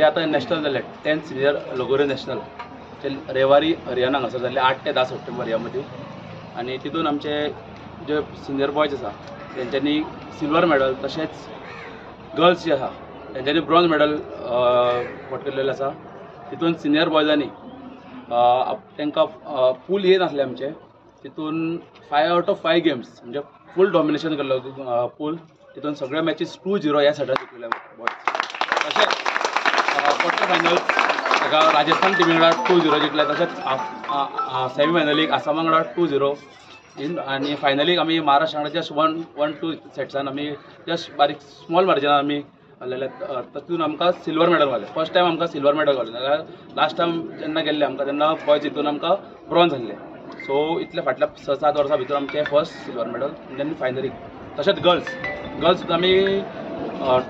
जे आता नॅशनल जाले 10th सिनियर लगोरी नॅशनल ते रेवारी हरियाणा हांगासर जाल्ले 8 ते 10 सप्टेंबर ह्या मदीं. आनी तितून आमचे जे सिनियर बॉयज आसा तेंच्यांनी सिल्वर मेडल, तशेंच गर्ल्स जे आसा तेंच्यांनी ब्रॉन्झ मेडल पटकल्लेले आसा. तितून सिनियर बॉयजांनी तांकां पूल ए नासलें आमचें, तितून 5 आउट ऑफ 5 गेम्स म्हणजे फूल डॉमिनेशन केल्लो पूल. तितून सगळे मॅचीस 2-0 ह्या सायडार जिखलेले बॉयज. तशेंच क्वॉर्टर फायनल ताका राजस्थान टिमी वांगडा 2-0 जिखले. तशेंच सेमी फायनलीक आसामा वांगडा 2-0 आनी फायनलीक आमी महाराष्ट्रा वांगडा जस्ट 1-2 सेट्सान आमी जस्ट बारीक स्मॉल मार्जिनान आमी हरलेले. तातूंत आमकां सिल्वर मेडल गावलें. फर्स्ट टायम आमकां सिल्वर मेडल गावलें. नाजाल्यार लास्ट टायम जेन्ना गेल्ले आमकां तेन्ना बॉयज हितून आमकां ब्रॉन्झ आहलें. सो इतल्या फाटल्या 6-7 वर्सां भितर आमचें फर्स्ट सिल्वर मेडल. देन फायनलीक तशेंच गर्ल्स आमी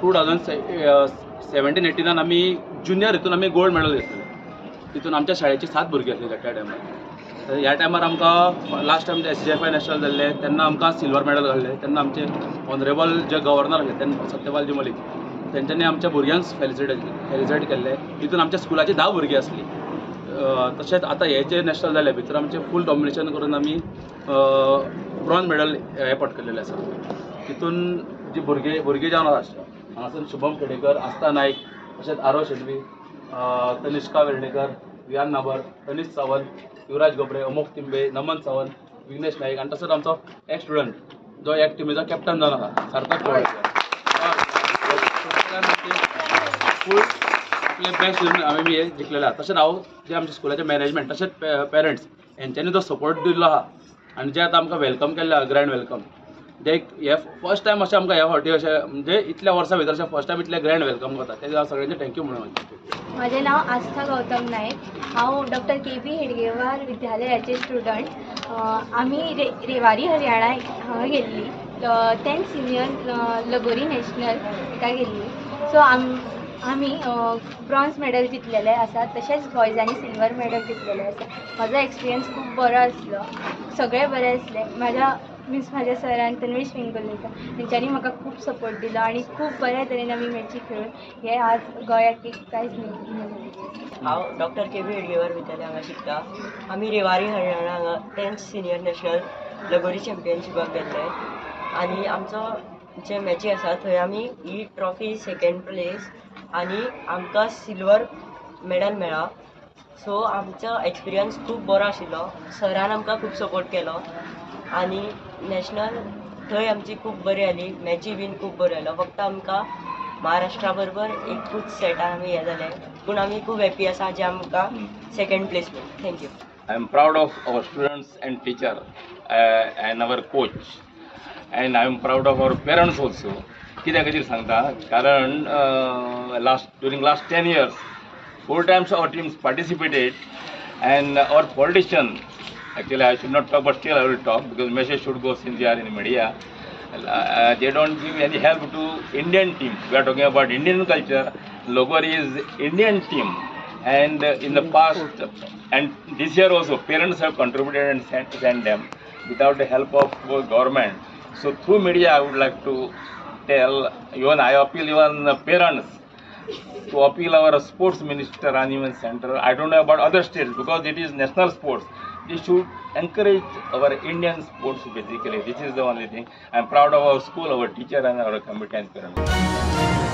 2017-18 आमी ज्युनियर हितून आमी गोल्ड मेडल घेतलेलें. तितून आमच्या शाळेची 7 भुरगीं आसलीं त्या टायमार. ह्या टायमार आमकां लास्ट टायम SJFI नॅशनल जाल्ले तेन्ना आमकां सिल्वर मेडल घाल्लें. तेन्ना आमचे ऑनरेबल जे गव्हर्नर आसले तेन्ना सत्यपालजी मलीक तेंच्यांनी आमच्या भुरग्यांक फेलिसिटेट केल्ले. तितून आमच्या स्कुलाची 10 भुरगीं आसलीं. तशेंच आतां हे जे नॅशनल जाले भितर आमचे फूल डॉमिनेशन करून आमी ब्रॉन्झ मेडल हे पटकल्लेले आसा. तितून जी भुरगीं जावन आसा हांगासर शुभम खेडेकर, आस्था नायक, तशेंच आरव शेटवी, तनिष्का वेर्णेकर, वियान नाबर, तनीश सावंत, युवराज गोबरे, अमोक तिंबे, नमन सावंत, विघ्नेश नाईक आनी तसोच आमचो एक स्टुडंट जो एक टिमीचो कॅप्टन जावन आसा सार्थक कोळवळकर. फूल आपले बेस्ट आमी हे जिखलेले आसा. तशेंच हांव जे आमच्या स्कुलाचे मॅनेजमेंट तशेंच पेरंट्स हेंच्यांनी जो सपोर्ट दिल्लो आहा आनी जे आतां आमकां वेलकम केल्लें आहा ग्रँड वेलकम, जे हे फर्स्ट टायम अशें आमकां ह्या फावटी अशें म्हणजे इतल्या वर्सां भितर अशें फर्स्ट टायम इतलें ग्रँड वेलकम करता तेजे हांव सगळ्यांचे थँक्यू म्हणून. म्हजें नांव आस्था गौतम नायक. हांव डॉक्टर KP हेडगेवार विद्यालयाचे स्टुडंट. आमी रेवारी हरियाणा हांगा गेल्ली 10th सिनियर लगोरी नॅशनल हाका गेल्ली. सो आमी ब्रॉन्झ मेडल जिखलेले आसा. तशेंच बॉयजांनी सिल्वर मेडल जिखलेले आसा. म्हजो एक्सपिरियन्स खूब बरो आसलो. सगळे बरे आसले. म्हाज्या सरान तन्वीश वेंगुर्लेकर तेंच्यांनी म्हाका खूब सपोर्ट दिलो आनी खूब बऱ्या तरेन आमी मॅची खेळून हे आज गोंयाक एक प्रायज मेळ्ळी. हांव डॉक्टर KP हेडगेवार विद्यालय हांगा शिकता. आमी रेवारी हरियाणा हांगा 10th सिनियर नॅशनल लगोरी चॅम्पियनशिपाक गेल्ले आनी आमचो जे मॅची आसा थंय आमी ही ट्रॉफी 2nd प्लेस आनी आमकां सिल्वर मेडल मेळ्ळा. सो आमचो एक्सपिरियन्स खूब बरो आशिल्लो. सरान आमकां खूब सपोर्ट केलो आनी नॅशनल थंय आमची खूब बरी जाली. मॅची बीन खूब बरो जालो. फक्त आमकां महाराष्ट्रा बरोबर एकूच सेटान आमी हे जाले पूण आमी खूब हॅप्पी आसा जे आमकां 2nd प्लेस मेळ्ळी. Thank you. I am proud of our students and teacher and our coach, and I am proud of our parents also. कित्याक खातीर सांगता कारण during last 10 years 4 times our teams participated and our politicians, actually I should not talk but still I will talk because message should go since they are in media. They don't give any help to Indian team. We are talking about Indian culture. Logori is Indian team, and in the past and this year also parents have contributed and sent them without the help of government. So through media I would like to tell, even I appeal even parents to appeal our sports minister and even center. I don't know about other states because it is national sports. They should encourage our Indian sports basically. This is the only thing. I am proud of our school, our teacher and our committee and parents.